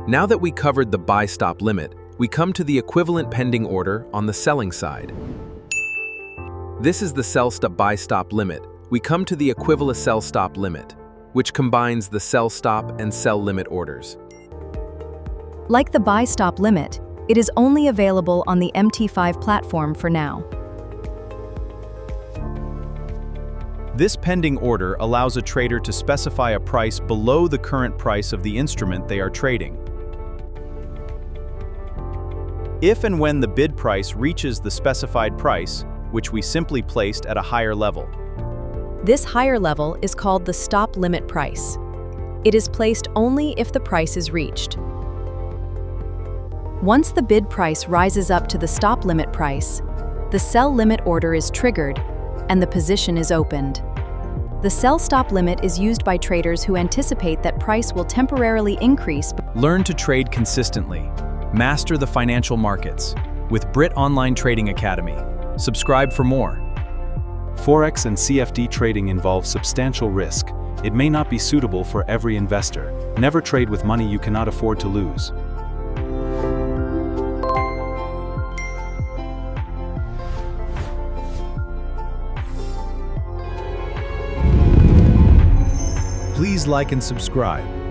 Now that we covered the buy stop limit, we come to the equivalent pending order on the selling side. This is the sell stop buy stop limit. We come to the equivalent sell stop limit, which combines the sell stop and sell limit orders. Like the buy stop limit, it is only available on the MT5 platform for now. This pending order allows a trader to specify a price below the current price of the instrument they are trading. If and when the bid price reaches the specified price, which we simply placed at a higher level. This higher level is called the stop limit price. It is placed only if the price is reached. Once the bid price rises up to the stop limit price, the sell limit order is triggered and the position is opened. The sell stop limit is used by traders who anticipate that price will temporarily increase. Learn to trade consistently. Master the financial markets with Britt Online Trading Academy. Subscribe for more. Forex and CFD trading involves substantial risk. It may not be suitable for every investor. Never trade with money you cannot afford to lose. Please like and subscribe.